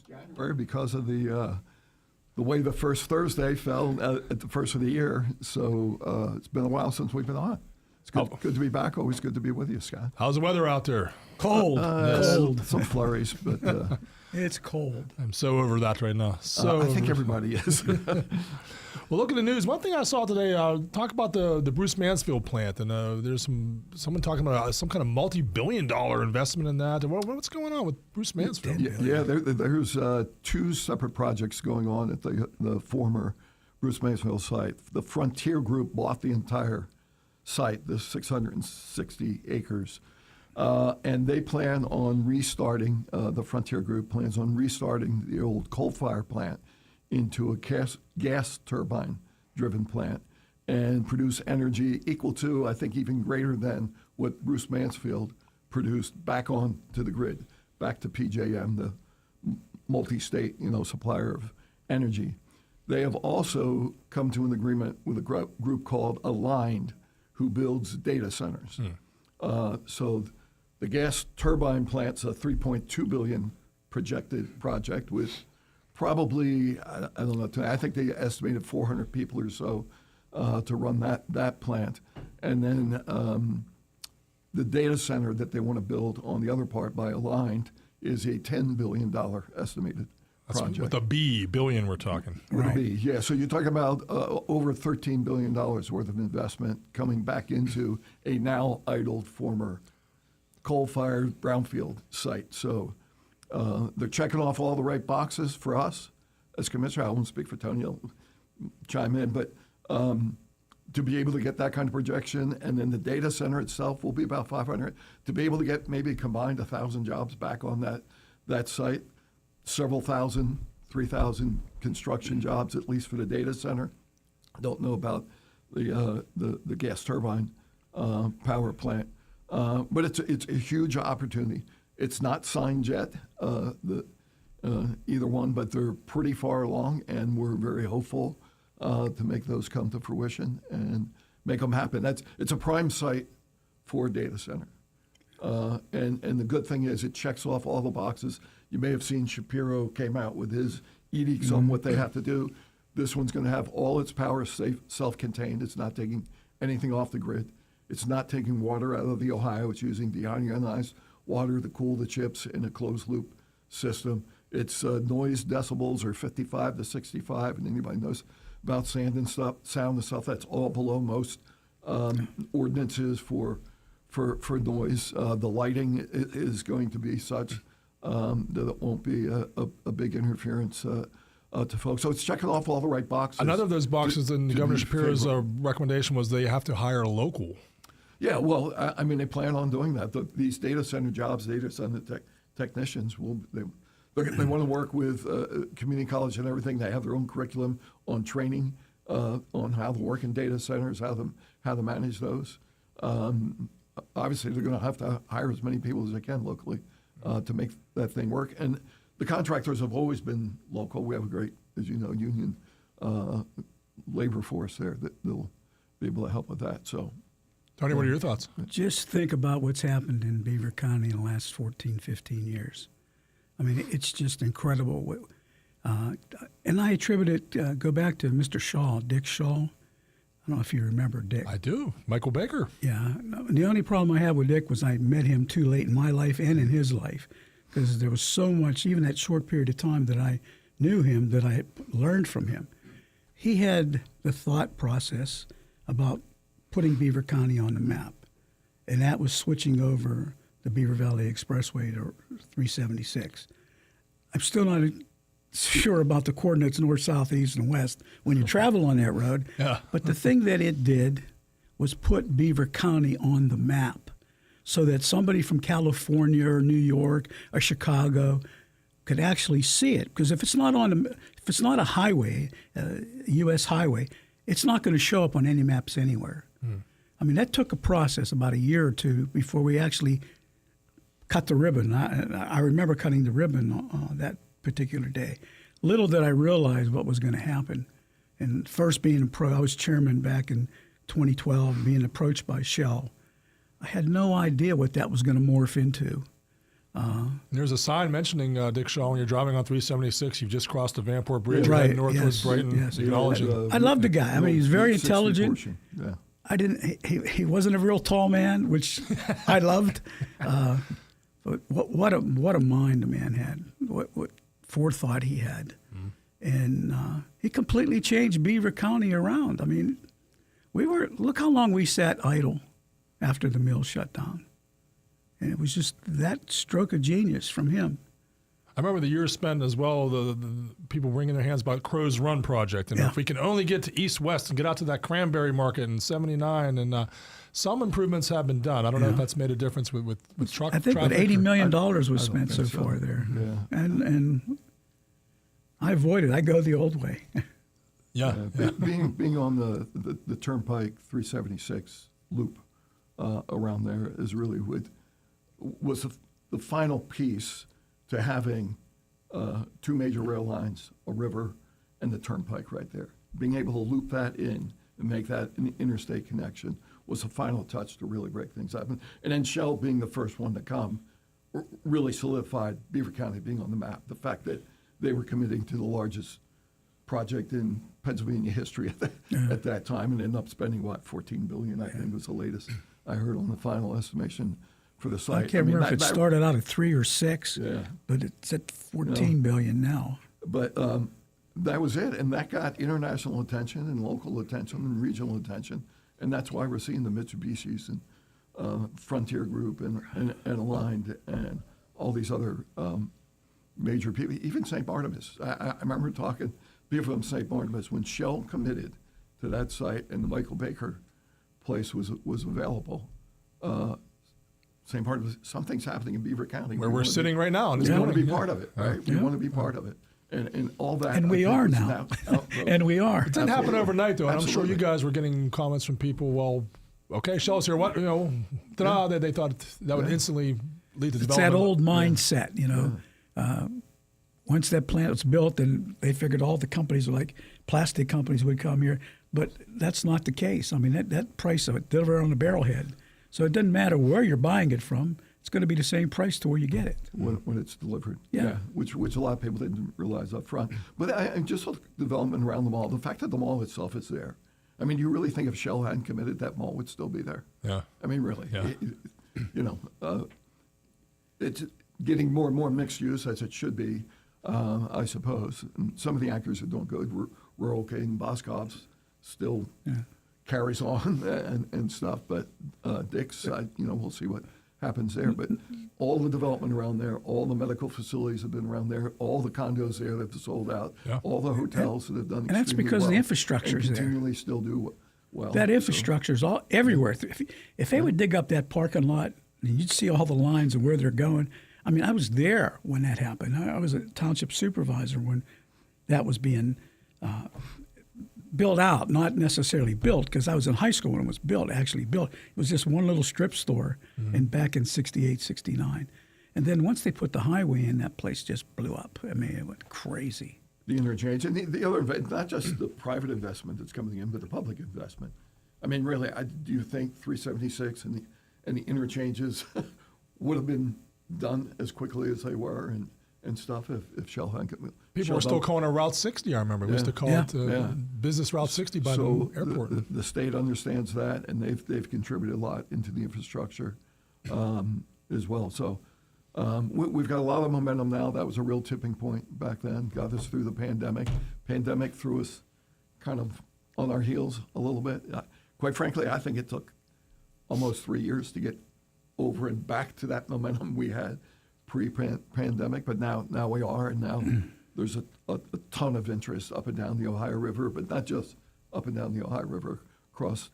January because of the way the first Thursday fell at the first of the year. So it's been a while since we've been on. It's good to be back. Always good to be with you, Scott. How's the weather out there? Cold. Cold. Some flurries, but it's cold. I'm so over that right now. I think everybody is. Well, look at the news. One thing I saw today, talk about the Bruce Mansfield plant, and there's someone talking about some kind of multi-billion-dollar investment in that. What's going on with Bruce Mansfield? Yeah, there's two separate projects going on at the former Bruce Mansfield site. The Frontier Group bought the entire site, the 660 acres, and they plan on restarting, the Frontier Group plans on restarting the old coal-fired plant into a gas turbine-driven plant and produce energy equal to, I think, even greater than what Bruce Mansfield produced back on to the grid, back to PJM, the multi-state, supplier of energy. They have also come to an agreement with a group called Aligned, who builds data centers. So the gas turbine plant's a $3.2 billion projected project with probably, I don't know, I think they estimated 400 people or so to run that plant. And then the data center that they want to build on the other part by Aligned is a $10 billion estimated project. With a B, billion we're talking. With a B, yeah. So you're talking about over $13 billion worth of investment coming back into a now idled former coal-fired brownfield site. So they're checking off all the right boxes for us as commissioner. I won't speak for Tony, I'll chime in, but to be able to get that kind of projection, and then the data center itself will be about 500. To be able to get maybe combined 1,000 jobs back on that site, several thousand, 3,000 construction jobs at least for the data center. I don't know about the gas turbine power plant, but it's a huge opportunity. It's not signed yet, either one, but they're pretty far along, and we're very hopeful to make those come to fruition and make them happen. It's a prime site for a data center. And the good thing is it checks off all the boxes. You may have seen Shapiro came out with his edicts on what they have to do. This one's going to have all its power self-contained. It's not taking anything off the grid. It's not taking water out of the Ohio. It's using deionized water to cool the chips in a closed-loop system. Its noise decibels are 55 to 65, and anybody knows about sound and stuff. That's all below most ordinances for noise. The lighting is going to be such that it won't be a big interference to folks. So it's checking off all the right boxes. Another of those boxes in Governor Shapiro's recommendation was they have to hire a local. Yeah, well, I mean, they plan on doing that. These data center jobs, data center technicians, they want to work with community college and everything. They have their own curriculum on training on how to work in data centers, how to manage those. Obviously, they're going to have to hire as many people as they can locally to make that thing work. And the contractors have always been local. We have a great, as you know, union labor force there that will be able to help with that. So, Tony, what are your thoughts? Just think about what's happened in Beaver County in the last 14, 15 years. I mean, it's just incredible. And I attribute it, go back to Mr. Shaw, Dick Shaw. I don't know if you remember Dick. I do. Michael Baker. Yeah. The only problem I had with Dick was I met him too late in my life and in his life, because there was so much, even that short period of time that I knew him, that I learned from him. He had the thought process about putting Beaver County on the map, and that was switching over the Beaver Valley Expressway to 376. I'm still not sure about the coordinates north, south, east, and west when you travel on that road. Yeah. But the thing that it did was put Beaver County on the map so that somebody from California or New York or Chicago could actually see it. Because if it's not a highway, U.S. highway, it's not going to show up on any maps anywhere. I mean, that took a process about a year or two before we actually cut the ribbon. I remember cutting the ribbon on that particular day. Little did I realize what was going to happen. And first being I was chairman back in 2012, being approached by Shell. I had no idea what that was going to morph into. There's a sign mentioning Dick Shaw when you're driving on 376. You've just crossed the Vanport Bridge, Right, heading northwards yes, Brighton. yes. Acknowledging. I love the guy. I mean, he's very Route 60 intelligent. portion. Yeah. I didn't. He wasn't a real tall man, which I loved. But what a mind the man had. What forethought he had, and he completely changed Beaver County around. I mean, look how long we sat idle after the mill shut down, and it was just that stroke of genius from him. I remember the years spent as well, the people wringing their hands about Crow's Run project. And if we can only get to east-west and get out to that cranberry market in 79, and some improvements have been done. I don't know if that's made a difference with truck I think traffic. $80 million was I spent so don't think so. far there. Yeah. And I avoid it. I go the old way. Yeah. Being on the Turnpike 376 loop around there is really was the final piece to having two major rail lines, a river, and the Turnpike right there. Being able to loop that in and make that an interstate connection was the final touch to really break things up. And then Shell being the first one to come really solidified Beaver County being on the map. The fact that they were committing to the largest project in Pennsylvania history at that time, and ended up spending, $14 billion, I think was the latest I heard on the final estimation for the site. I can't remember if it started out at 3 or 6, but it's at $14 billion now. But that was it, and that got international attention and local attention and regional attention, and that's why we're seeing the Mitsubishis and Frontier Group and Aligned and all these other major people, even St. Barnabas. I remember talking to people from St. Barnabas when Shell committed to that site and the Michael Baker place was available. St. Barnabas, something's happening in Beaver County. Where we're sitting right now. We want to be part of it, right? We want to be part of it. And all that. And we are now. And we are. It didn't happen overnight, though. And I'm sure Absolutely. you guys were getting comments from people, well, okay, Shell's here. What, ta-da, they thought that would instantly lead to It's development. that old mindset, Once that plant was built, and they figured all the companies, like plastic companies, would come here. But that's not the case. I mean, that price of it, delivered on the barrelhead. So it doesn't matter where you're buying it from. It's going to be the same price to where you get it. When it's delivered. Yeah. Which a lot of people didn't realize up front. But I just look at development around the mall. The fact that the mall itself is there. I mean, you really think if Shell hadn't committed, that mall would still be there? Yeah. I mean, really. Yeah. It's getting more and more mixed use, as it should be, I suppose. And some of the anchors are doing good. We're okay, and Boscov's still carries on and stuff. But Dick's, we'll see what happens there. But all the development around there, all the medical facilities have been around there, all the condos there that have sold out, all the hotels that have done And that's extremely because well, the infrastructure is and there. continually still do well. That So- infrastructure is all everywhere. If they would dig up that parking lot, and you'd see all the lines and where they're going. I mean, I was there when that happened. I was a township supervisor when that was being built out, not necessarily built, because I was in high school when it was built, actually built. It was just one little strip store and back in 68, 69. And then once they put the highway in, that place just blew up. I mean, it went crazy. The interchange, and the other, not just the private investment that's coming in, but the public investment. I mean, really, do you think 376 and the interchanges would have been done as quickly as they were and stuff if Shell hadn't come? People were still calling it Route 60, I remember. We used to call it Business Route 60 by the airport. The state understands that, and they've contributed a lot into the infrastructure as well. So we've got a lot of momentum now. That was a real tipping point back then. Got us through the pandemic. Pandemic threw us kind of on our heels a little bit. Quite frankly, I think it took almost 3 years to get over and back to that momentum we had pre-pandemic. But now we are, and now there's a ton of interest up and down the Ohio River, but not just up and down the Ohio River, across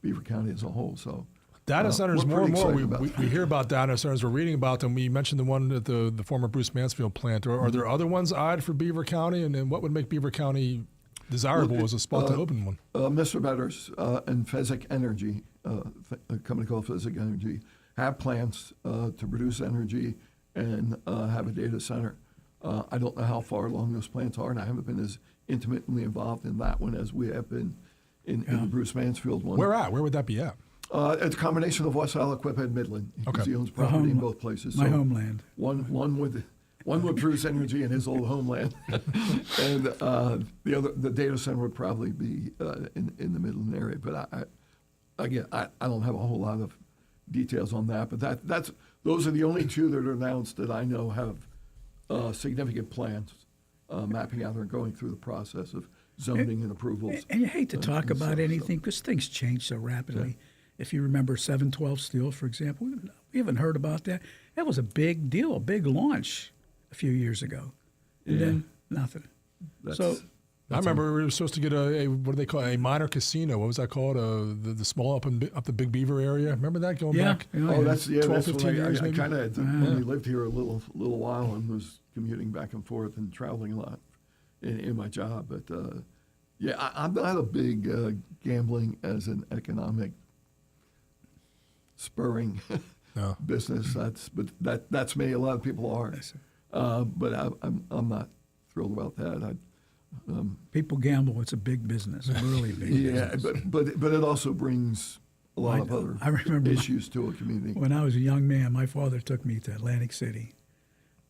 Beaver County as a whole. So data centers, we're more and pretty more. excited about We hear about data centers. We're reading about them. We mentioned the one at the former Bruce Mansfield plant. Are there other ones eyed for Beaver County? And what would make Beaver County desirable as a spot to open one? Mr. Betters and Physic Energy, a company called Physic Energy, have plans to produce energy and have a data center. I don't know how far along those plans are, and I haven't been as intimately involved in that one as we have been in the Bruce Mansfield one. Where at? Where would that be at? It's a combination of West Aliquippa and Midland. Because Okay. he owns property in both places. My So homeland. One with Bruce Energy in his old homeland, and the data center would probably be in the Midland area. But I don't have a whole lot of details on that. But those are the only two that are announced that I know have significant plans mapping out or going through the process of zoning and approvals. And you hate to talk and about stuff, anything because things change so rapidly. If you remember 712 Steel, for example, we haven't heard about that. That was a big deal, a big launch a few years ago. And then nothing. So I remember we were supposed to get a what do they call it? A minor casino. What was that called? The small up the Big Beaver area. Remember that going back? Oh, that's 12, 15 when years I maybe? kind of only lived here a little while and was commuting back and forth and traveling a lot in my job. But I'm not a big gambling as an economic spurring No. business. That's me. A lot of people are, but I'm not thrilled about that. people gamble. It's a big business, a really big business. But it also brings a lot of other I remember issues to a community. when I was a young man, my father took me to Atlantic City,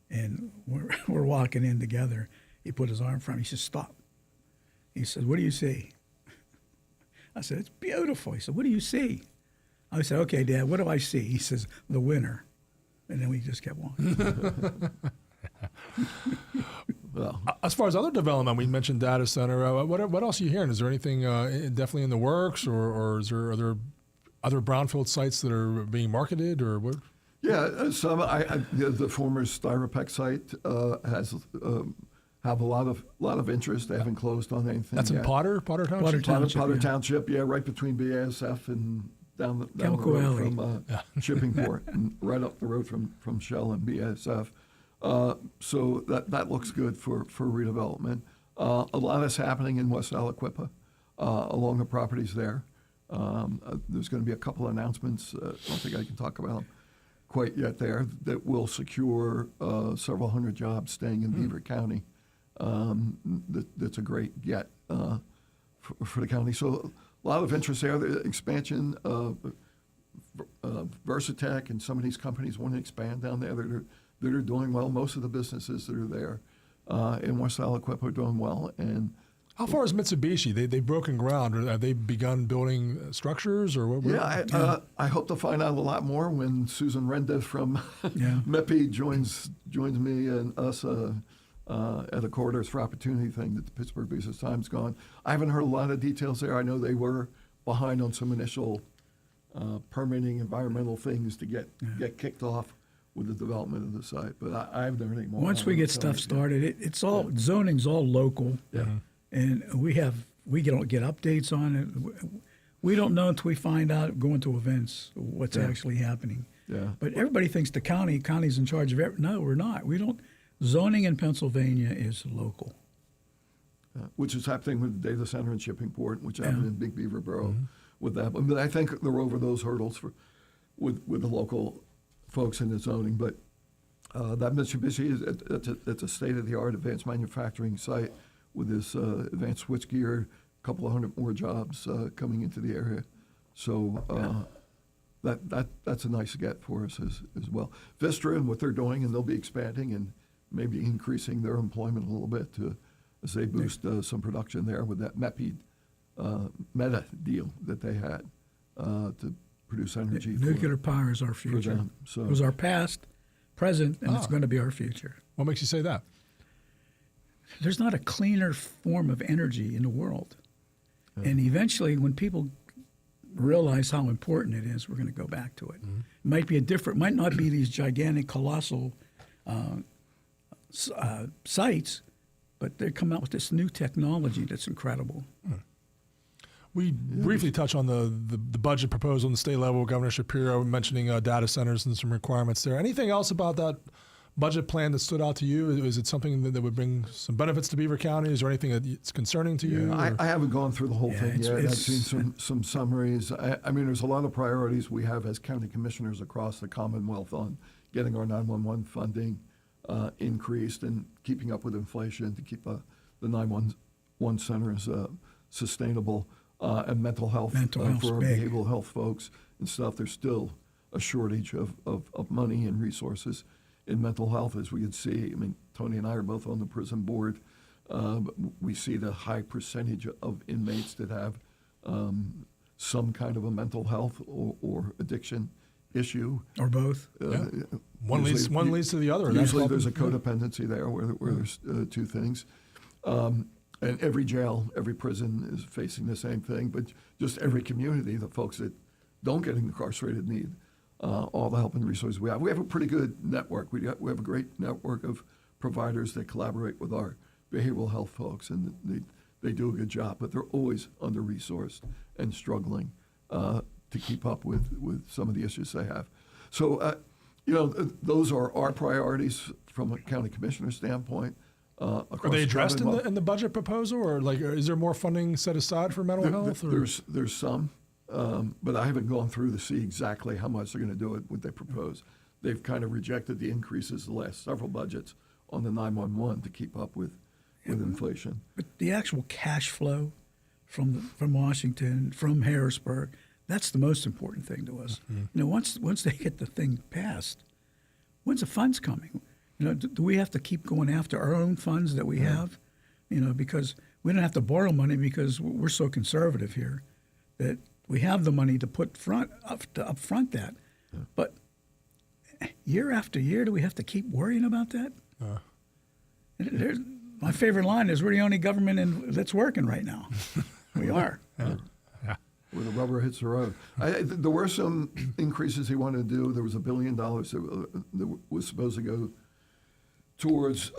and we're walking in together. He put his arm front. He said, "Stop." He said, "What do you see?" I said, "It's beautiful." He said, "What do you see?" I said, "Okay, Dad, what do I see?" He says, "The winner." And then we just kept walking. Well, As far as other development, we mentioned data center. What else are you hearing? Is there anything definitely in the works, or are there other brownfield sites that are being marketed, or what? yeah, some the former Styropec site has have a lot of interest. They haven't closed on anything. That's in yet. Potter Township. Potter yeah. Township, yeah, right between BASF and down the Chemical road Alley. from Shippingport, and right up the road from Shell and BASF. So that looks good for redevelopment. A lot is happening in West Aliquippa along the properties there. There's going to be a couple of announcements. I don't think I can talk about them quite yet there that will secure several hundred jobs staying in Beaver County. That's a great get for the county. So a lot of interest there. The expansion of Versatech and some of these companies want to expand down there that are doing well. Most of the businesses that are there in West Aliquippa are doing well. And How far is Mitsubishi? They've broken ground. Have they begun building structures, or what? yeah, I hope to find out a lot more when Susan Renda from Yeah. MEPI joins me and us at a Corridors for Opportunity thing that the Pittsburgh Business Times gone. I haven't heard a lot of details there. I know they were behind on some initial permitting environmental things to get kicked off with the development of the site, but I haven't heard any more. Once we get stuff started, it's all zoning's all local, and we don't get updates on it. We don't know until we find out going to events what's actually happening. Yeah. But everybody thinks the county's in charge of it. No, we're not. We don't. Zoning in Pennsylvania is local. Which is happening with the data center in Shippingport, which happened in Big Beaver Borough with that. But I think they're over those hurdles with the local folks in the zoning. But that Mitsubishi it's a state-of-the-art advanced manufacturing site with this advanced switchgear, a couple of hundred more jobs coming into the area. So that's a nice get for us as well. Vistra and what they're doing, and they'll be expanding and maybe increasing their employment a little bit as they boost some production there with that MEPI Meta deal that they had to produce energy. Nuclear power is our future. them, so- It was our past, present, and it's going to be our future. What makes you say that? There's not a cleaner form of energy in the world. And eventually, when people realize how important it is, we're going to go back to it. It might not be these gigantic, colossal sites, but they're coming out with this new technology that's incredible. We briefly touched on the budget proposal on the state level. Governor Shapiro mentioning data centers and some requirements there. Anything else about that budget plan that stood out to you? Is it something that would bring some benefits to Beaver County? Is there anything that's concerning to you? I haven't gone through the whole thing yet. I've it's- seen some summaries. I mean, there's a lot of priorities we have as county commissioners across the Commonwealth on getting our 911 funding increased and keeping up with inflation to keep the 911 centers sustainable. and mental health, Mental health's for our big. behavioral health folks and stuff. There's still a shortage of money and resources in mental health, as we can see. I mean, Tony and I are both on the prison board. But we see the high percentage of inmates that have some kind of a mental health or addiction issue. Or both. Yeah. One leads to the other. and that's Usually there's a helping. codependency there where there's two things. And every jail, every prison is facing the same thing, but just every community, the folks that don't get incarcerated need all the help and resources we have. We have a pretty good network. We have a great network of providers that collaborate with our behavioral health folks, and they do a good job, but they're always under-resourced and struggling to keep up with some of the issues they have. So, those are our priorities from a county commissioner standpoint. Are they addressed in the budget proposal, or is there more funding set aside for mental health? Or? There's some, but I haven't gone through to see exactly how much they're going to do it, what they propose. They've kind of rejected the increases the last several budgets on the 911 to keep up with inflation. But the actual cash flow from Washington, from Harrisburg, that's the most important thing to us. Mm-hmm. Once they get the thing passed, when's the funds coming? Do we have to keep going after our own funds that we have? Because we don't have to borrow money because we're so conservative here that we have the money to put up front that. Yeah. But year after year, do we have to keep worrying about that? My favorite line is, we're the only government that's working right now. We are. Where the rubber hits the road. There were some increases he wanted to do. There was $1 billion that was supposed to go towards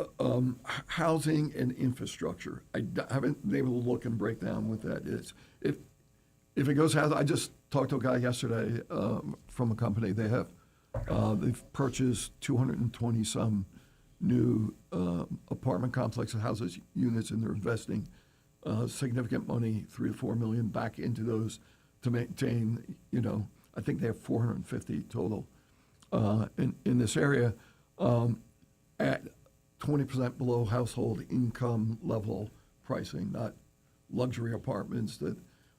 housing and infrastructure. I haven't been able to look and break down what that is. If it goes housing, I just talked to a guy yesterday from a company. They've purchased 220 some new apartment complexes, houses, units, and they're investing significant money, $3 to $4 million, back into those to maintain. I think they have 450 total in this area at 20% below household income level pricing, not luxury apartments that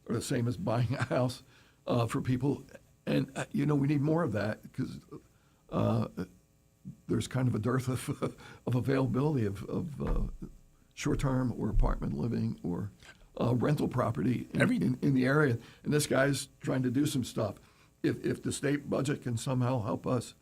are the same as buying a house for people. And we need more of that because there's kind of a dearth of availability of short-term or apartment living or rental property in the area. And this guy's trying to do some stuff. If the state budget can somehow help us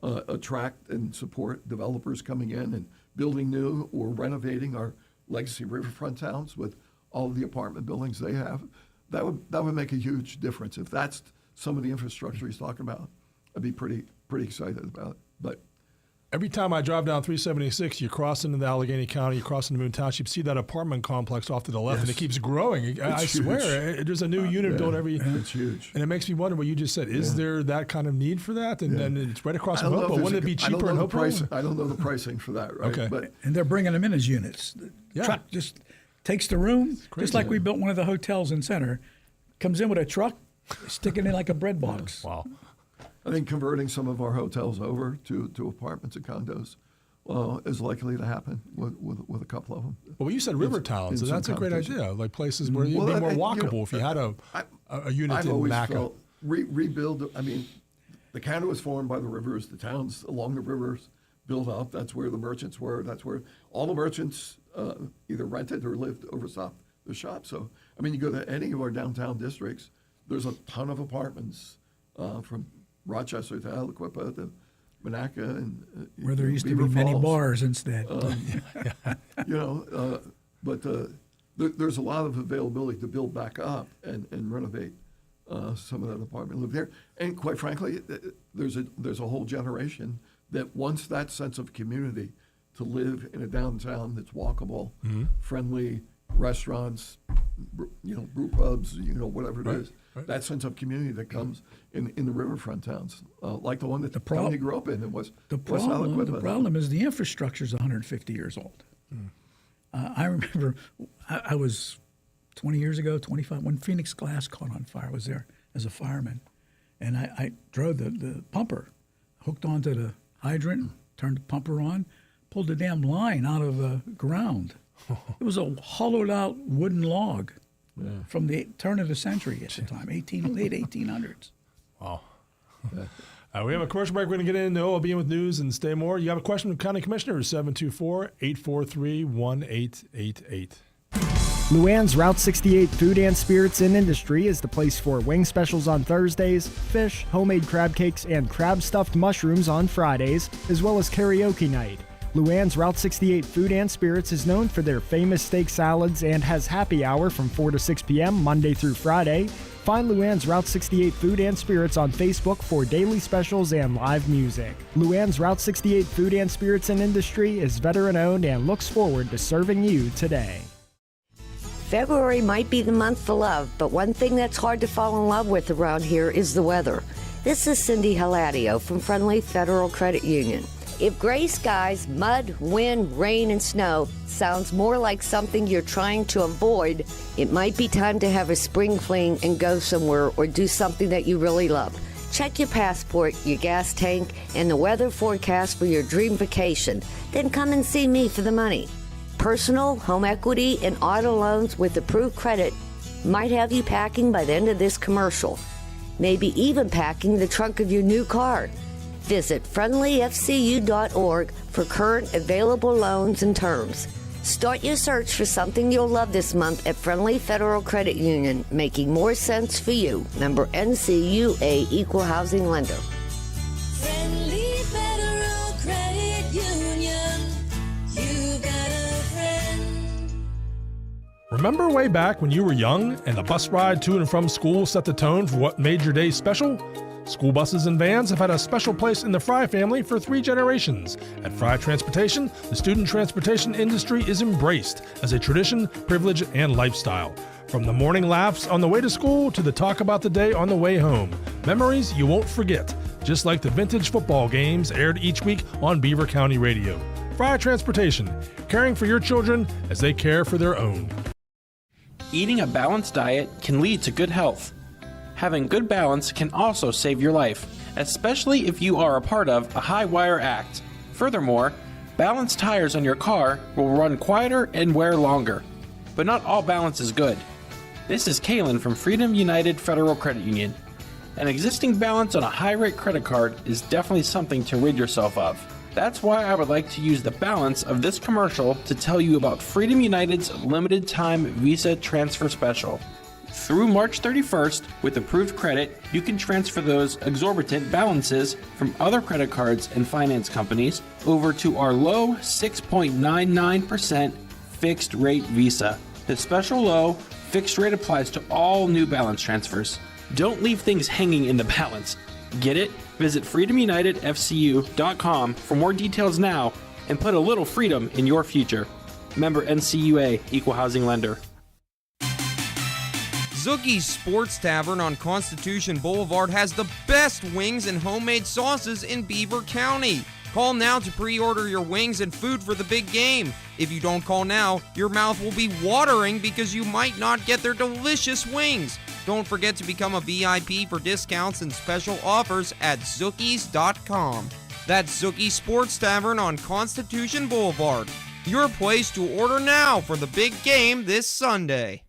attract and support developers coming in and building new or renovating our legacy riverfront towns with all of the apartment buildings they have, that would make a huge difference. If that's some of the infrastructure he's talking about, I'd be pretty excited about it. But every time I drive down 376, you cross into the Allegheny County, you cross into Moon Township, see that apartment complex off to the left, and it keeps growing. I swear, there's a new unit built every. It's huge, and it makes me wonder what you just said. Is there that kind of need for that? And then it's right across from Hopewell. Wouldn't it be cheaper in Hopewell? I don't know the pricing for that. Right? Okay, and they're bringing them in as units. The truck just takes the room, just like we built one of the hotels in Center. Comes in with a truck, sticking it in like a bread box. Wow. I think converting some of our hotels over to apartments and condos is likely to happen with a couple of them. Well, you said river towns, so that's a great idea. Like places where you'd be more walkable if you had a unit in Nacka. Rebuild. I mean, the county was formed by the rivers. The towns along the rivers built up. That's where the merchants were. That's where all the merchants either rented or lived overstocked the shop. So, I mean, you go to any of our downtown districts, there's a ton of apartments from Rochester to Aliquippa to Monaca and where there used Beaver to be many Falls. bars instead. But there's a lot of availability to build back up and renovate some of that apartment live there. And quite frankly, there's a whole generation that wants that sense of community to live in a downtown that's walkable, friendly restaurants, brew pubs, whatever it is. Right. That sense of community that comes in the riverfront towns, like the one that Tony grew up in. The problem is the infrastructure is 150 years old. I remember I was 20 years ago, 25, when Phoenix Glass caught on fire. I was there as a fireman, and I drove the pumper, hooked onto the hydrant, turned the pumper on, pulled the damn line out of the ground. It was a hollowed out wooden log. from the turn of the century at the time, late 1800s. Wow. We have a commercial break. We're going to get into OLB with news and stay more. You have a question from County Commissioners, 724-843-1888. Luann's Route 68 Food and Spirits in Industry is the place for wing specials on Thursdays, fish, homemade crab cakes, and crab stuffed mushrooms on Fridays, as well as karaoke night. Luann's Route 68 Food and Spirits is known for their famous steak salads and has happy hour from 4 to 6 p.m. Monday through Friday. Find Luann's Route 68 Food and Spirits on Facebook for daily specials and live music. Luann's Route 68 Food and Spirits in Industry is veteran-owned and looks forward to serving you today. February might be the month for love, but one thing that's hard to fall in love with around here is the weather. This is Cindy Haladio from Friendly Federal Credit Union. If gray skies, mud, wind, rain, and snow sounds more like something you're trying to avoid, it might be time to have a spring fling and go somewhere or do something that you really love. Check your passport, your gas tank, and the weather forecast for your dream vacation. Then come and see me for the money. Personal, home equity, and auto loans with approved credit might have you packing by the end of this commercial. Maybe even packing the trunk of your new car. Visit friendlyfcu.org for current available loans and terms. Start your search for something you'll love this month at Friendly Federal Credit Union, making more sense for you. Member NCUA, Equal Housing Lender. Friendly Federal Credit Union. You got a friend. Remember way back when you were young and the bus ride to and from school set the tone for what made your day special? School buses and vans have had a special place in the Fry family for 3 generations. At Fry Transportation, the student transportation industry is embraced as a tradition, privilege, and lifestyle. From the morning laughs on the way to school to the talk about the day on the way home. Memories you won't forget, just like the vintage football games aired each week on Beaver County Radio. Fry Transportation, caring for your children as they care for their own. Eating a balanced diet can lead to good health. Having good balance can also save your life, especially if you are a part of a high-wire act. Furthermore, balanced tires on your car will run quieter and wear longer. But not all balance is good. This is Kalen from Freedom United Federal Credit Union. An existing balance on a high-rate credit card is definitely something to rid yourself of. That's why I would like to use the balance of this commercial to tell you about Freedom United's limited time Visa transfer special. Through March 31st, with approved credit, you can transfer those exorbitant balances from other credit cards and finance companies over to our low 6.99% fixed rate Visa. The special low fixed rate applies to all new balance transfers. Don't leave things hanging in the balance. Get it? Visit freedomunitedfcu.com for more details now and put a little freedom in your future. Member NCUA, Equal Housing Lender. Zookie's Sports Tavern on Constitution Boulevard has the best wings and homemade sauces in Beaver County. Call now to pre-order your wings and food for the big game. If you don't call now, your mouth will be watering because you might not get their delicious wings. Don't forget to become a VIP for discounts and special offers at Zookies.com. That's Zookie Sports Tavern on Constitution Boulevard. Your place to order now for the big game this Sunday.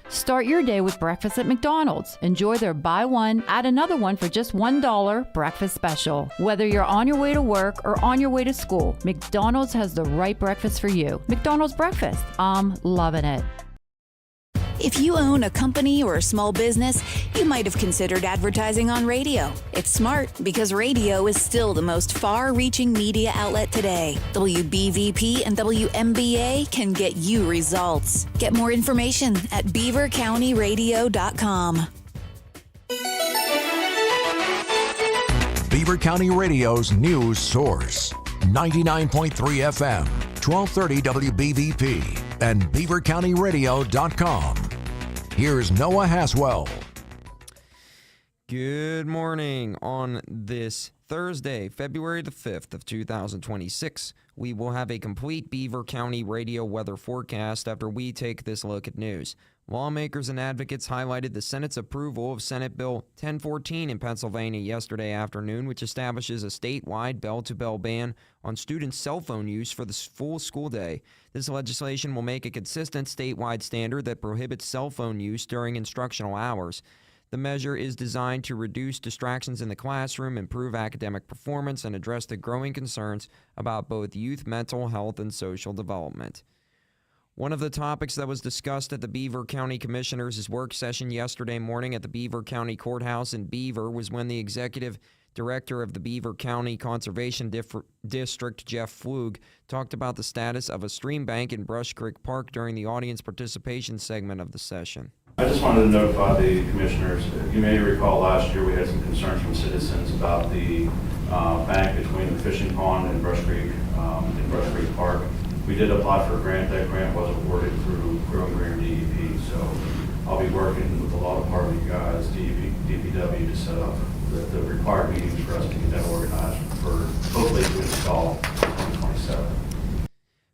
Start your day with breakfast at McDonald's. Enjoy their buy one, add another one for just $1 breakfast special. Whether you're on your way to work or on your way to school, McDonald's has the right breakfast for you. McDonald's breakfast. I'm loving it. If you own a company or a small business, you might have considered advertising on radio. It's smart because radio is still the most far-reaching media outlet today. WBVP and WMBA can get you results. Get more information at beavercountyradio.com. Beaver County Radio's news source. 99.3 FM, 1230 WBVP, and beavercountyradio.com. Here's Noah Haswell. Good morning. On this Thursday, February the 5th of 2026, we will have a complete Beaver County radio weather forecast after we take this look at news. Lawmakers and advocates highlighted the Senate's approval of Senate Bill 1014 in Pennsylvania yesterday afternoon, which establishes a statewide bell-to-bell ban on students' cell phone use for the full school day. This legislation will make a consistent statewide standard that prohibits cell phone use during instructional hours. The measure is designed to reduce distractions in the classroom, improve academic performance, and address the growing concerns about both youth mental health and social development. One of the topics that was discussed at the Beaver County Commissioners' work session yesterday morning at the Beaver County Courthouse in Beaver was when the executive director of the Beaver County Conservation District, Jeff Flug, talked about the status of a stream bank in Brush Creek Park during the audience participation segment of the session. I just wanted to notify the commissioners. You may recall last year we had some concerns from citizens about the bank between the fishing pond and Brush Creek Park. We did apply for a grant. That grant was awarded through Growing Green DEP. So I'll be working with a lot of Harvey guys, DPW, to set up the required meetings for us to get that organized for hopefully to install in 2027.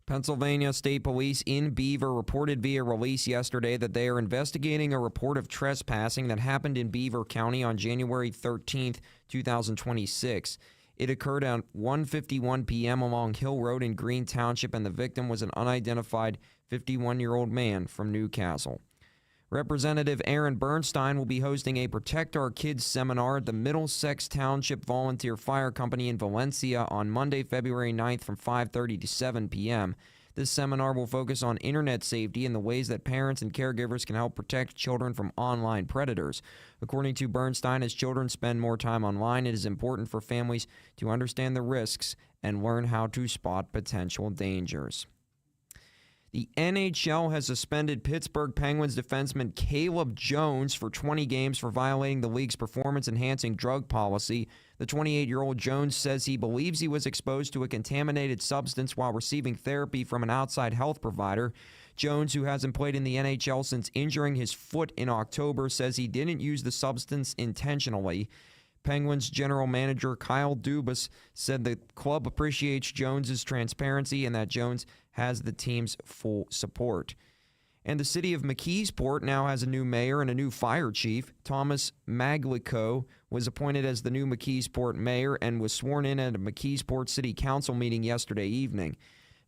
Pennsylvania State Police in Beaver reported via release yesterday that they are investigating a report of trespassing that happened in Beaver County on January 13th, 2026. It occurred at 1:51 p.m. along Hill Road in Green Township, and the victim was an unidentified 51-year-old man from Newcastle. Representative Aaron Bernstein will be hosting a Protect Our Kids seminar at the Middlesex Township Volunteer Fire Company in Valencia on Monday, February 9th from 5:30 to 7 p.m. This seminar will focus on internet safety and the ways that parents and caregivers can help protect children from online predators. According to Bernstein, as children spend more time online, it is important for families to understand the risks and learn how to spot potential dangers. The NHL has suspended Pittsburgh Penguins defenseman Caleb Jones for 20 games for violating the league's performance-enhancing drug policy. The 28-year-old Jones says he believes he was exposed to a contaminated substance while receiving therapy from an outside health provider. Jones, who hasn't played in the NHL since injuring his foot in October, says he didn't use the substance intentionally. Penguins general manager Kyle Dubas said the club appreciates Jones's transparency and that Jones has the team's full support. And the city of McKeesport now has a new mayor and a new fire chief. Thomas Maglico was appointed as the new McKeesport mayor and was sworn in at a McKeesport City Council meeting yesterday evening.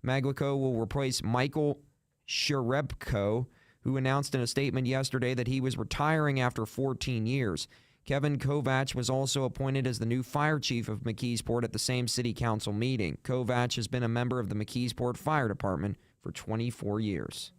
Maglico will replace Michael Sherebko, who announced in a statement yesterday that he was retiring after 14 years. Kevin Kovach was also appointed as the new fire chief of McKeesport at the same city council meeting. Kovach has been a member of the McKeesport Fire Department for 24 years.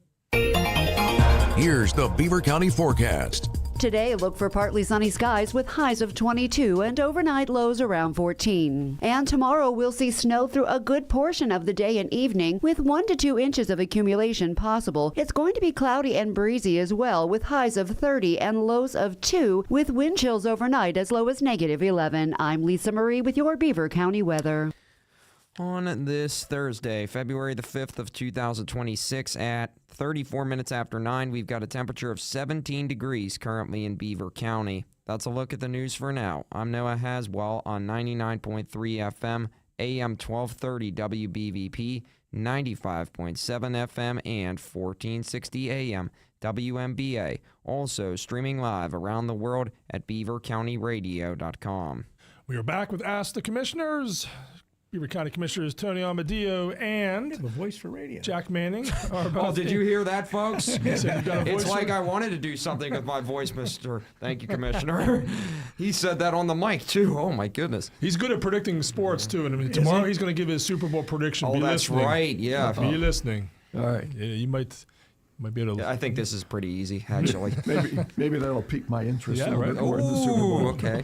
Here's the Beaver County forecast. Today, look for partly sunny skies with highs of 22 and overnight lows around 14. And tomorrow, we'll see snow through a good portion of the day and evening with 1 to 2 inches of accumulation possible. It's going to be cloudy and breezy as well with highs of 30 and lows of 2 with wind chills overnight as low as -11. I'm Lisa Marie with your Beaver County weather. On this Thursday, February the 5th of 2026 at 34 minutes after 9, we've got a temperature of 17 degrees currently in Beaver County. That's a look at the news for now. I'm Noah Haswell on 99.3 FM, AM 1230 WBVP, 95.7 FM, and 1460 AM WMBA. Also streaming live around the world at beavercountyradio.com. We are back with Ask the Commissioners. Beaver County Commissioners Tony Amadeo and A voice for radio. Jack Manning are about Oh, did you hear that, folks? It's like I I wanted to do something with my voice, Mr. Thank you, Commissioner. He said that on the mic, too. Oh, my goodness. He's good at predicting sports, too. And I mean, tomorrow he's going to give his Super Bowl prediction. Oh, Be that's listening. right. Yeah. Be listening. All right. Yeah, you might be able to. I think this is pretty easy, actually. Maybe that'll pique my interest Yeah, a little right. bit more in the Super Bowl. Ooh, okay.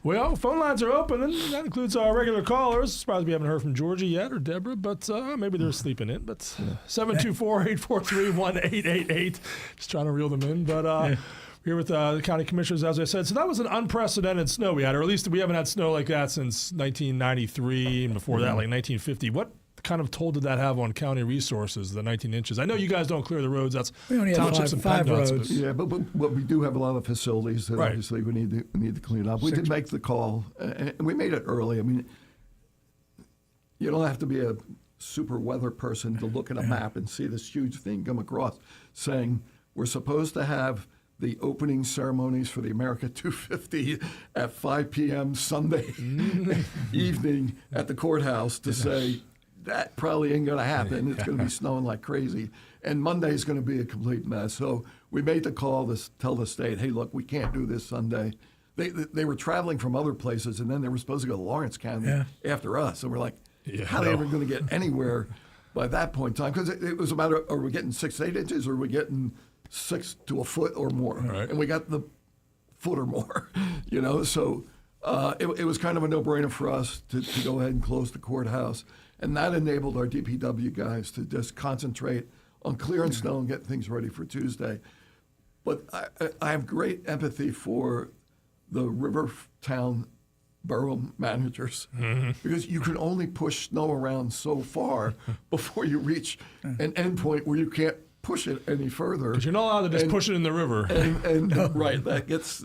Well, phone lines are open, and that includes our regular callers. Surprised we haven't heard from Georgie yet or Deborah, but maybe they're sleeping in. But 724-843-1888. Just trying to reel them in. But here with the county commissioners, as I said. So that was an unprecedented snow we had, or at least we haven't had snow like that since 1993, and before that, like 1950. What kind of toll did that have on county resources, the 19 inches? I know you guys don't clear the roads. That's We only have townships and five PennDOTs, roads. Yeah, but we do have a lot of facilities that Right. obviously we need to clean up. We did make the call, and we made it early. I mean, you don't have to be a super weather person to look at a map and see this huge thing come across saying we're supposed to have the opening ceremonies for the America 250 at 5 p.m. Sunday evening at the courthouse to say that probably ain't going to happen. It's going to be snowing like crazy. And Monday's going to be a complete mess. So we made the call to tell the state, hey, look, we can't do this Sunday. They were traveling from other places, and then they were supposed to go to Lawrence County after us. And we're like, how are they ever going to get anywhere by that point in time? Because it was a matter of, are we getting 6 to 8 inches, or are we getting 6 to a foot or more? Right. And we got the foot or more, you know? So it was kind of a no-brainer for us to go ahead and close the courthouse. And that enabled our DPW guys to just concentrate on clearing snow and getting things ready for Tuesday. But I have great empathy for the Rivertown borough managers because you can only push snow around so far before you reach an endpoint where you can't push it any further. Because you're not allowed to just push it in the river. Right, that's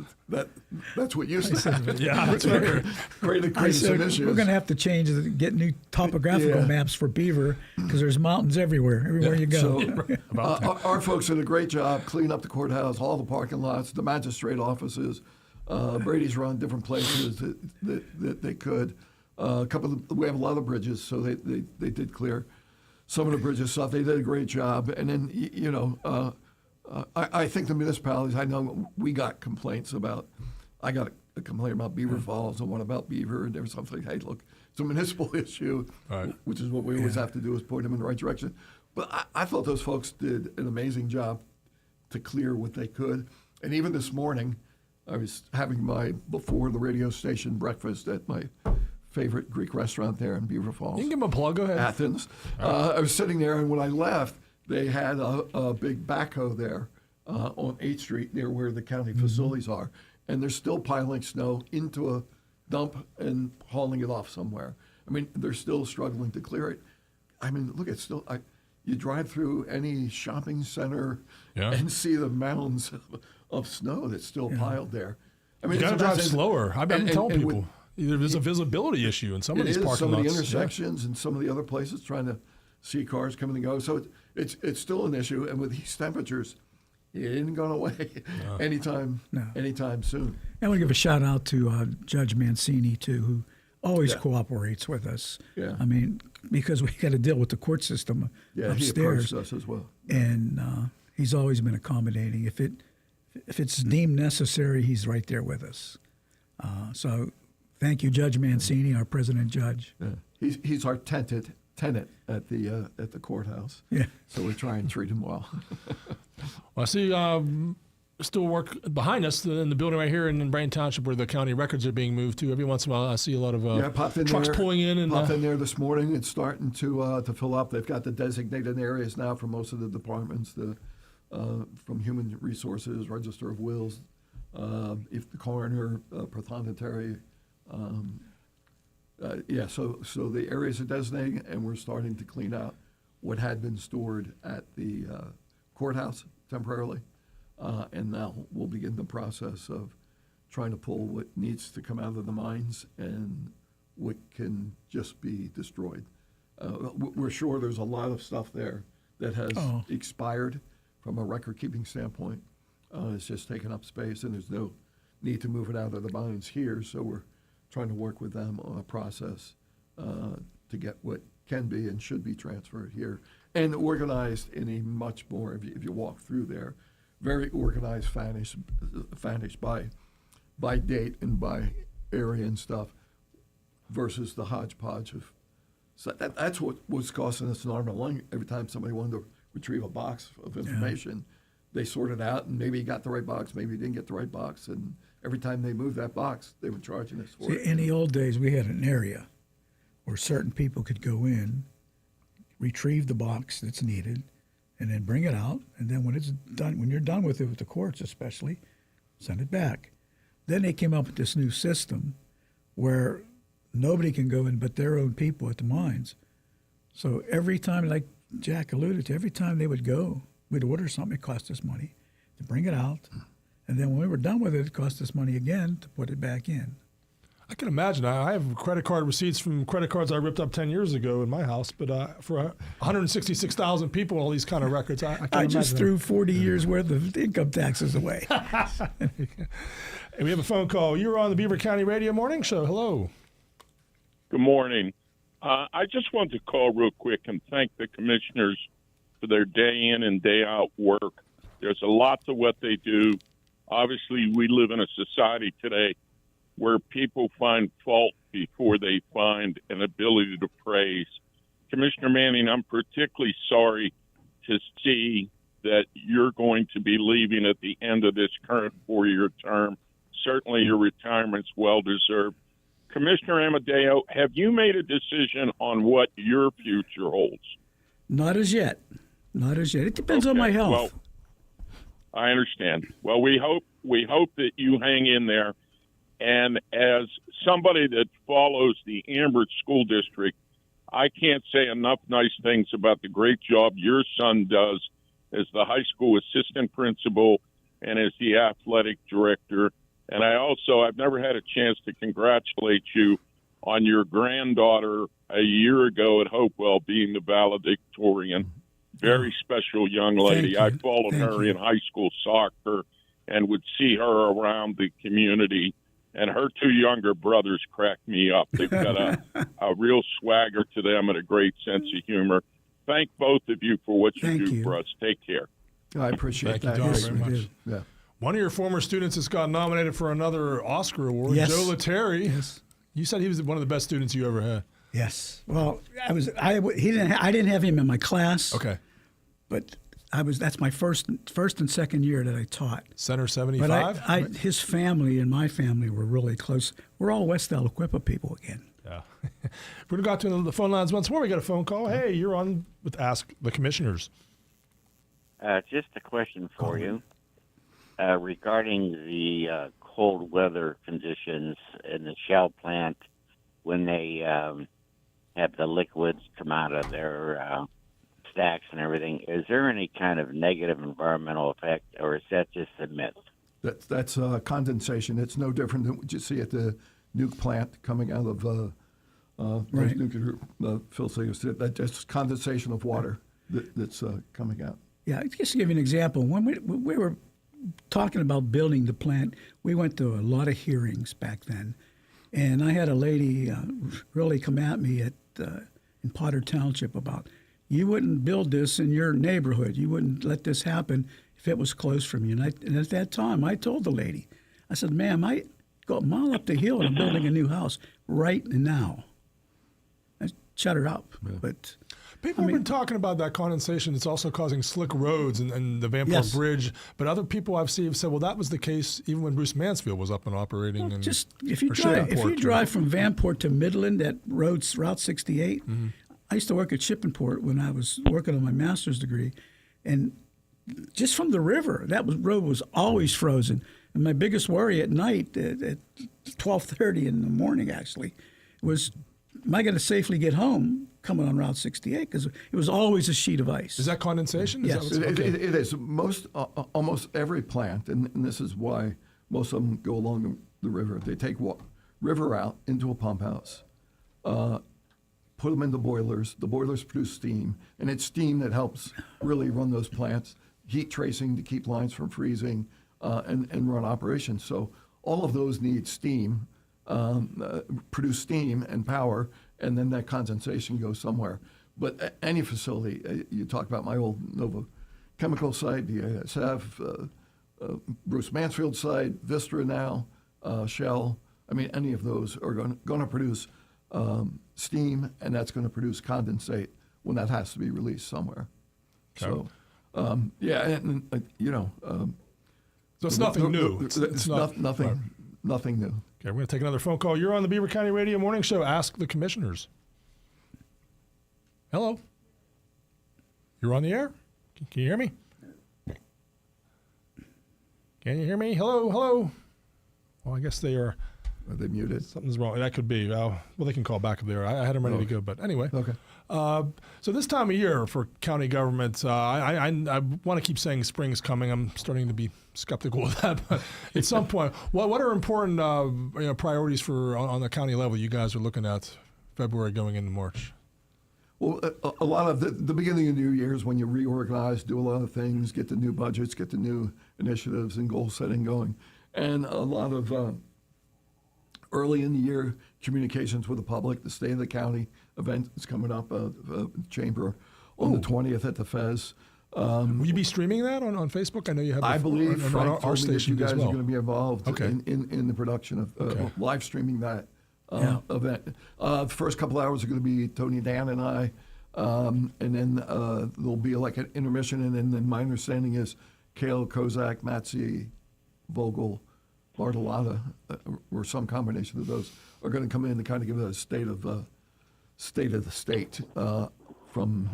what used to happen. Yeah, that's right. Created some issues. We're going to have to get new topographical maps for Beaver because there's mountains everywhere you go. So, our folks did a great job cleaning up the courthouse, all the parking lots, the magistrate offices. Brady's run different places that they could. We have a lot of bridges, so they did clear some of the bridges stuff. They did a great job. And then, I think the municipalities, I know we got complaints about, I got a complaint about Beaver Falls and one about Beaver, and there was something, hey, look, it's a municipal issue, which is what we always have to do is point them in the right direction. But I thought those folks did an amazing job to clear what they could. And even this morning, I was having my before the radio station breakfast at my favorite Greek restaurant there in Beaver Falls. You can give them a plug. Go ahead. Athens. I was sitting there, and when I left, they had a big backhoe there on 8th Street near where the county facilities are, and they're still piling snow into a dump and hauling it off somewhere. I mean, they're still struggling to clear it. I mean, look, it's still. You drive through any shopping center and see the mounds of snow that's still piled there. I mean, you got to drive slower. I've been telling people there's a visibility issue in some of these parking lots. Some of the intersections and some of the other places trying to see cars coming and go. So it's still an issue. And with these temperatures, it isn't going away anytime soon. I want to give a shout out to Judge Mancini too, who always cooperates with us. Yeah. I mean, because we got to deal with the court system upstairs. He approached us as well. And he's always been accommodating. If it's deemed necessary, he's right there with us. So thank you, Judge Mancini, our president judge. Yeah. He's our tenant at the courthouse. Yeah. So we try and treat him well. Well, I see still work behind us in the building right here in Bryan Township where the county records are being moved to. Every once in a while, I see a lot of trucks pulling in. Popped in there this morning. It's starting to fill up. They've got the designated areas now for most of the departments, from Human Resources, Register of Wills, if the coroner, prothonotary. So the areas are designated, and we're starting to clean out what had been stored at the courthouse temporarily. And now we'll begin the process of trying to pull what needs to come out of the mines and what can just be destroyed. We're sure there's a lot of stuff there that has expired from a record-keeping standpoint. It's just taking up space, and there's no need to move it out of the mines here, so we're trying to work with them on a process to get what can be and should be transferred here, and organized in a much more, if you walk through there, very organized, vanished by date and by area and stuff, versus the hodgepodge of. So that's what was costing us an arm and a leg every time somebody wanted to retrieve a box of information. They sorted out, and maybe he got the right box, maybe he didn't get the right box, and every time they moved that box, they were charging us for it. In the old days, we had an area where certain people could go in, retrieve the box that's needed, and then bring it out, and then when it's done, when you're done with it, with the courts especially, send it back. Then they came up with this new system where nobody can go in but their own people at the mines. So every time, like Jack alluded to, every time they would go, we'd order something, it cost us money to bring it out. And then when we were done with it, it cost us money again to put it back in. I can imagine. I have credit card receipts from credit cards I ripped up 10 years ago in my house, but for 166,000 people, all these kind of records, I can't I just imagine threw 40 years worth of income taxes away. And we have a phone call. You're on the Beaver County Radio Morning Show. Hello. Good morning. I just wanted to call real quick and thank the commissioners for their day in and day out work. There's a lot to what they do. Obviously, we live in a society today where people find fault before they find an ability to praise. Commissioner Manning, I'm particularly sorry to see that you're going to be leaving at the end of this current 4-year term. Certainly your retirement's well-deserved. Commissioner Amadeo, have you made a decision on what your future holds? Not as yet. Not as yet. It depends on my health. Well, I understand. Well, we hope that you hang in there. And as somebody that follows the Amherst School District, I can't say enough nice things about the great job your son does as the high school assistant principal and as the athletic director. And I've never had a chance to congratulate you on your granddaughter a year ago at Hopewell being the valedictorian. Very special young lady. I followed her in high school soccer and would see her around the community. And her 2 younger brothers crack me up. They've got a real swagger to them and a great sense of humor. Thank both of you for what you do for us. Take care. I appreciate that. Thank you, Don, very much. Yeah. One of your former students has got nominated for another Oscar award, Joe Lettieri. Yes. You said he was one of the best students you ever had. Yes. Well, I didn't have him in my class. Okay. But that's my first and second year that I taught. Center 75? But his family and my family were really close. We're all West Aliquippa people again. Yeah. We're going to go to the phone lines once more. We got a phone call. Hey, you're on with Ask the Commissioners. Just a question for you regarding the cold weather conditions in the shell plant when they have the liquids come out of their stacks and everything. Is there any kind of negative environmental effect, or is that just a myth? That's condensation. It's no different than what you see at the nuke plant coming out of Right. nuclear facilities. That's condensation of water that's coming out. Yeah, just to give you an example, when we were talking about building the plant, we went to a lot of hearings back then, and I had a lady really come at me in Potter Township about, you wouldn't build this in your neighborhood. You wouldn't let this happen if it was close from you. And at that time, I told the lady, I said, ma'am, I go a mile up the hill and I'm building a new house right now. I shut her up. Yeah. But People have been talking about that condensation. It's also causing slick roads and the Vanport Bridge. But other people I've seen have said, well, that was the case even when Bruce Mansfield was up and operating. Well, and just if you drive from Vanport to Midland, that Route 68. Mm-hmm. I used to work at Shippingport when I was working on my master's degree, and just from the river, road was always frozen. And my biggest worry at night, at 12:30 in the morning, actually, was, am I going to safely get home coming on Route 68? Because it was always a sheet of ice. Is that condensation? Yes. It is. Almost every plant, and this is why most of them go along the river. They take river out into a pump house, put them in the boilers. The boilers produce steam, and it's steam that helps really run those plants. Heat tracing to keep lines from freezing and run operations. So all of those need steam, produce steam and power, and then that condensation goes somewhere. But any facility, you talk about my old Nova Chemical site, the ASF, Bruce Mansfield site, Vistra now, Shell. I mean, any of those are going to produce steam, and that's going to produce condensate when that has to be released somewhere. Okay. So, so it's nothing new. It's nothing new. Okay, we're going to take another phone call. You're on the Beaver County Radio Morning Show. Ask the Commissioners. Hello. You're on the air? Can you hear me? Can you hear me? Hello. Well, I guess they are Are they muted? Something's wrong. That could be. Well, they can call back if they're. I had them ready to go, but anyway. Okay. So this time of year for county government, I want to keep saying spring's coming. I'm starting to be skeptical of that, but at some point, what are important priorities for on the county level you guys are looking at February going into March? Well, a lot of the beginning of New Year's when you reorganize, do a lot of things, get the new budgets, get the new initiatives and goal setting going, and a lot of early in the year communications with the public. The State of the County event is coming up, Chamber on the 20th at the Fez. Will you be streaming that on Facebook? I know you have. I believe Frank our told me that you station guys as well. are going to be involved Okay. in the production of live streaming that event. The first couple hours are going to be Tony, Dan, and I, and then there'll be like an intermission, and then my understanding is Kale, Kozak, Matzi, Vogel, Bartolotta, or some combination of those are going to come in to kind of give a state of the state from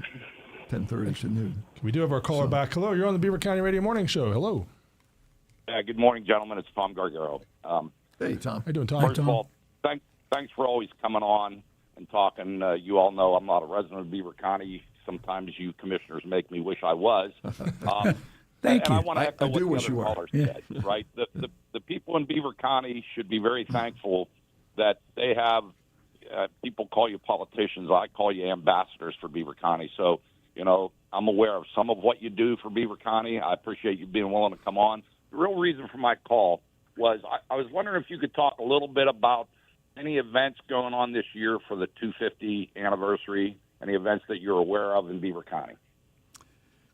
10:30 to noon. We do have our caller back. Hello, you're on the Beaver County Radio Morning Show. Hello. Good morning, gentlemen. It's Tom Gargaro. Hey, Tom. How you doing, Tom? First of all, thanks for always coming on and talking. You all know I'm not a resident of Beaver County. Sometimes you commissioners make me wish I was. Thank and you. I want to echo I what do the wish other you were. callers said, right? The people in Beaver County should be very thankful that they have people call you politicians. I call you ambassadors for Beaver County. So, I'm aware of some of what you do for Beaver County. I appreciate you being willing to come on. The real reason for my call was I was wondering if you could talk a little bit about any events going on this year for the 250 anniversary, any events that you're aware of in Beaver County.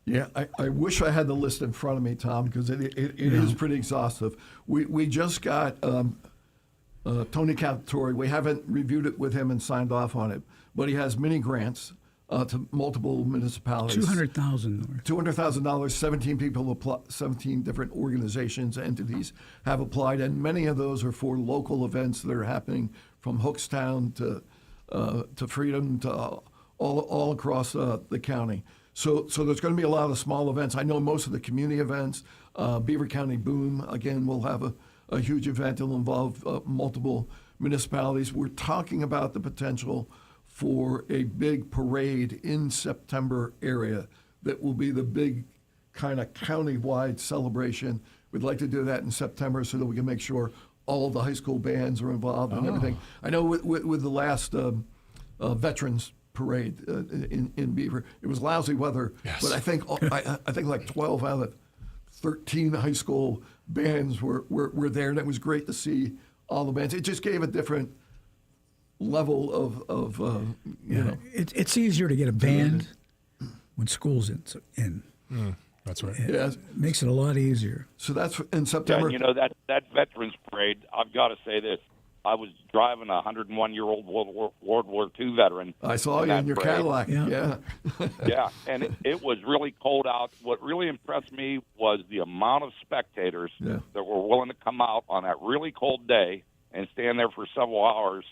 Yeah, I wish I had the list in front of me, Tom, because it is pretty exhaustive. We just got Tony Calatori. We haven't reviewed it with him and signed off on it, but he has mini grants to multiple municipalities. $200,000. $200,000. 17 people, 17 different organizations, entities have applied, and many of those are for local events that are happening from Hookstown to Freedom to all across the county. So there's going to be a lot of small events. I know most of the community events. Beaver County Boom, again, will have a huge event. It'll involve multiple municipalities. We're talking about the potential for a big parade in September area that will be the big kind of county-wide celebration. We'd like to do that in September so that we can make sure all the high school bands are involved and everything. I know with the last Veterans Parade in Beaver, it was lousy weather, but I think like 12 out of 13 high school bands were there, and it was great to see all the bands. It just gave a different level of you know. It's easier to get a band when school's in. That's right. It makes it a lot easier. So that's in September. Yeah, that Veterans Parade, I've got to say this. I was driving a 101-year-old World War II veteran. I saw you in your parade. Cadillac. Yeah. Yeah, and it was really cold out. What really impressed me was the amount of spectators that were willing to come out on that really cold day and stand there for several hours,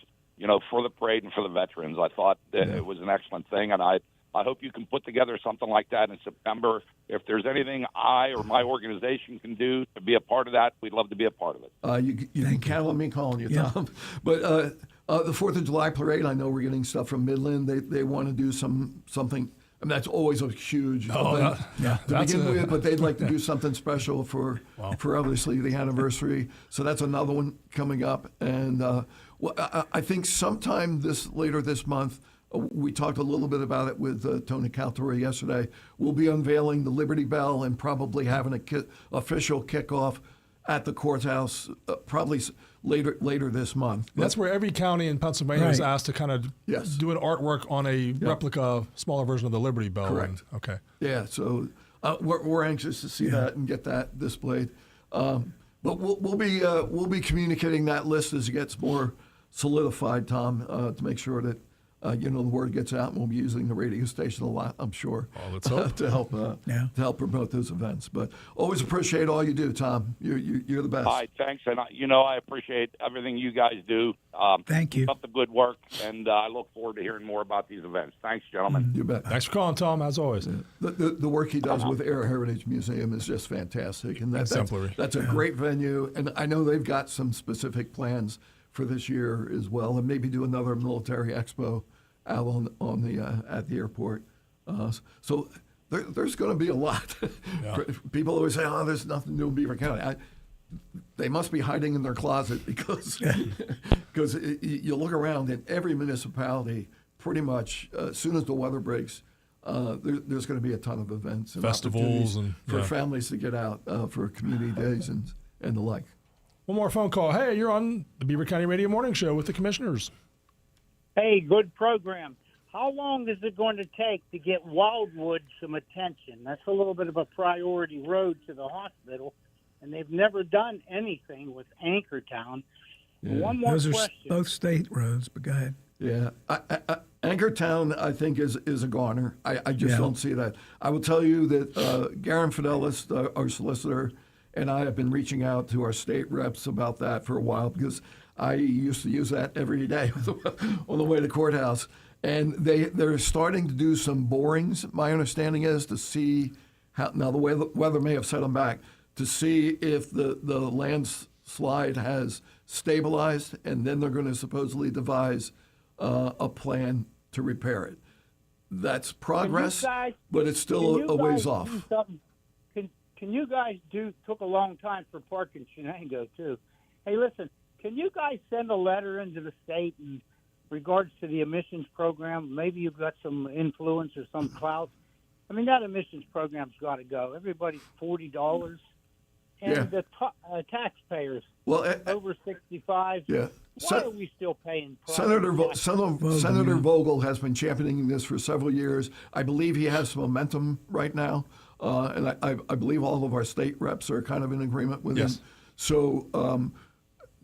for the parade and for the veterans. I thought that it was an excellent thing, and I hope you can put together something like that in September. If there's anything I or my organization can do to be a part of that, we'd love to be a part of it. You can count on me calling you, Tom. But the 4th of July parade, I know we're getting stuff from Midland. They want to do something. I mean, that's always a huge event to begin with, but they'd like to do something special for obviously the anniversary. So that's another one coming up. And I think sometime later this month, we talked a little bit about it with Tony Calatori yesterday. We'll be unveiling the Liberty Bell and probably having an official kickoff at the courthouse probably later this month. That's where every county in Pennsylvania is asked to kind of do an artwork on a replica, smaller version of the Liberty Bell. Correct. Okay. Yeah, so we're anxious to see that and get that displayed. But we'll be communicating that list as it gets more solidified, Tom, to make sure that the word gets out, and we'll be using the radio station a lot, I'm sure, to help promote those events. But always appreciate all you do, Tom. You're the best. All right, thanks, and I appreciate everything you guys do. Thank you. Keep up the good work, and I look forward to hearing more about these events. Thanks, gentlemen. You bet. Thanks for calling, Tom, as always. The work he does with Air Heritage Museum is just fantastic, and that's a great venue. And I know they've got some specific plans for this year as well, and maybe do another military expo out on the at the airport. So there's going to be a lot. Yeah. People always say, "Oh, there's nothing new in Beaver County." They must be hiding in their closet because you look around in every municipality. Pretty much, as soon as the weather breaks, there's going to be a ton of events and Festivals opportunities and for families to get out for community days and the like. One more phone call. Hey, you're on the Beaver County Radio Morning Show with the Commissioners. Hey, good program. How long is it going to take to get Wildwood some attention? That's a little bit of a priority road to the hospital, and they've never done anything with Anchortown. Yeah. One more Those are question. both state roads, but go ahead. Yeah, Anchortown, I think, is a goner. I just don't see that. I will tell you that Garen Fidelis, our solicitor, and I have been reaching out to our state reps about that for a while because I used to use that every day on the way to the courthouse. And they're starting to do some borings, my understanding is, to see how, now the weather may have set them back, to see if the landslide has stabilized, and then they're going to supposedly devise a plan to repair it. That's progress, but it's still a ways off. Can you guys took a long time for Park and Shenango, too. Hey, listen, can you guys send a letter into the state in regards to the emissions program? Maybe you've got some influence or some clout. I mean, that emissions program's got to go. Everybody's $40. And the taxpayers over 65. Yeah. Why are we still paying? Senator Vogel has been championing this for several years. I believe he has some momentum right now, and I believe all of our state reps are kind of in agreement with him. So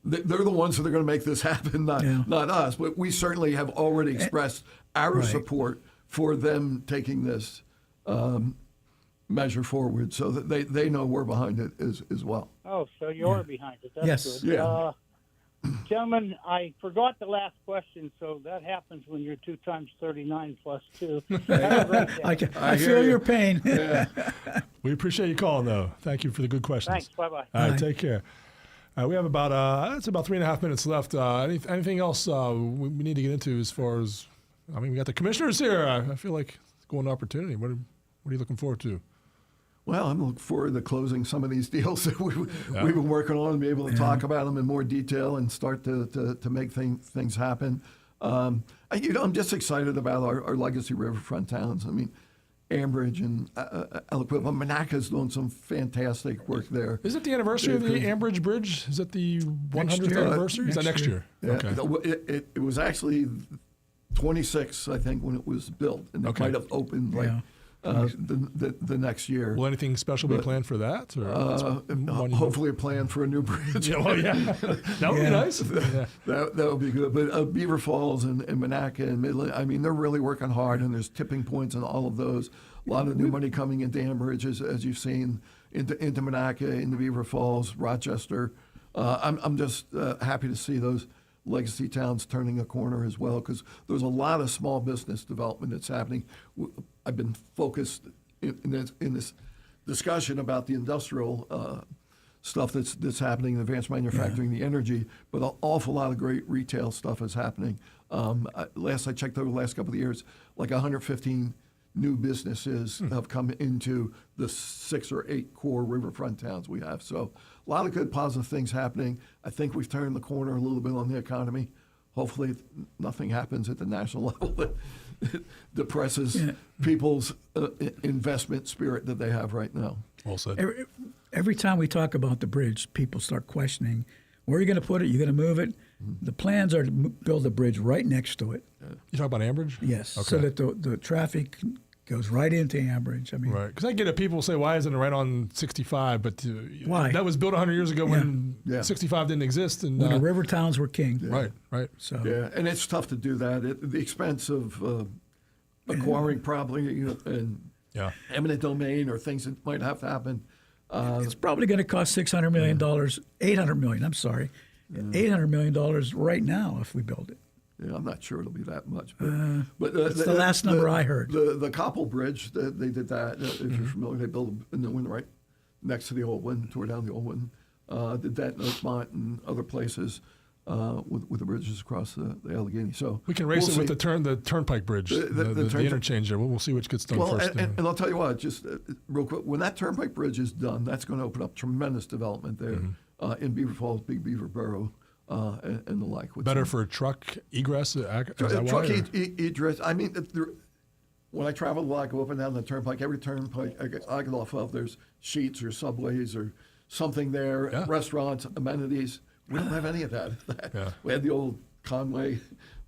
they're the ones that are going to make this happen, not us. But we certainly have already expressed our support for them taking this measure forward, so that they know we're behind it as well. Oh, so you're behind it. That's good. Yeah. Gentlemen, I forgot the last question, so that happens when you're 2 times 39 plus 2. Have a great day. I feel your pain. Yeah. We appreciate you calling, though. Thank you for the good questions. Thanks. Bye-bye. All right, take care. We have about 3.5 minutes left. Anything else we need to get into as far as, I mean, we got the commissioners here. I feel like it's a golden opportunity. What are you looking forward to? Well, I'm looking forward to closing some of these deals that we've been working on and be able to talk about them in more detail and start to make things happen. I'm just excited about our legacy riverfront towns. I mean, Ambridge and Aliquippa. Monaca's doing some fantastic work there. Is it the anniversary of the Ambridge Bridge? Is it the 100th anniversary? Is that next year? Yeah. Okay. It was actually 26, I think, when it was built, and it might have opened the next year. Will anything special be planned for that? Or hopefully a plan for a new bridge. That would be nice. That would be good. But Beaver Falls and Monaca and Midland, I mean, they're really working hard, and there's tipping points in all of those. A lot of new money coming into Ambridge, as you've seen, into Monaca, into Beaver Falls, Rochester. I'm just happy to see those legacy towns turning a corner as well, because there's a lot of small business development that's happening. I've been focused in this discussion about the industrial stuff that's happening in advanced manufacturing, the energy, but an awful lot of great retail stuff is happening. Last I checked over the last couple of years, like 115 new businesses have come into the 6 or 8 core riverfront towns we have. So a lot of good positive things happening. I think we've turned the corner a little bit on the economy. Hopefully nothing happens at the national level that depresses people's investment spirit that they have right now. Well said. Every time we talk about the bridge, people start questioning, where are you going to put it? You're going to move it? The plans are to build a bridge right next to it. You talk about Ambridge? Yes, Okay. so that the traffic goes right into Ambridge. I mean, Right, because I get it. People say, "Why isn't it right on 65?" But Why? That was built 100 years ago when 65 didn't exist, and when the river towns were king. Right. So and it's tough to do that. The expense of acquiring property and eminent domain or things that might have to happen. It's probably going to cost $600 million, $800 million. I'm sorry, $800 million right now if we build it. Yeah, I'm not sure it'll be that much. But that's the last number I heard. The Koppel Bridge, they did that. If you're familiar, they built a new one right next to the old one, tore down the old one. Did that in Oakmont and other places. with the bridges across the Allegheny. So We can race we'll it with see. the Turnpike Bridge, the interchange there. We'll see which gets done Well, first. and I'll tell you what, just real quick, when that Turnpike Bridge is done, that's going to open up tremendous development there in Beaver Falls, Big Beaver Borough, and the like. Better for truck egress? Is that why, Truck or- egress. I mean, when I travel a lot, I go up and down the Turnpike. Every Turnpike I get off of, there's sheets or subways or something there, restaurants, amenities. We don't have any of that. We had the old Conway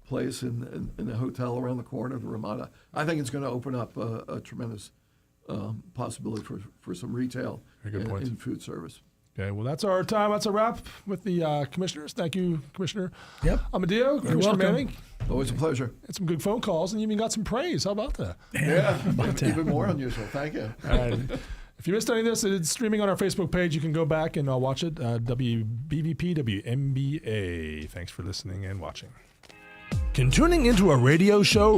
place and the hotel around the corner of Ramada. I think it's going to open up a tremendous possibility for some retail and food service. Okay, well, that's our time. That's a wrap with the commissioners. Thank you, Commissioner Amadeo, You're Commissioner welcome. Manning. Always a pleasure. Had some good phone calls, and you even got some praise. How about that? Yeah, even more unusual. Thank you. All right. If you missed any of this, it's streaming on our Facebook page. You can go back and watch it. WBVP, WMBA. Thanks for listening and watching. Can tuning into a radio show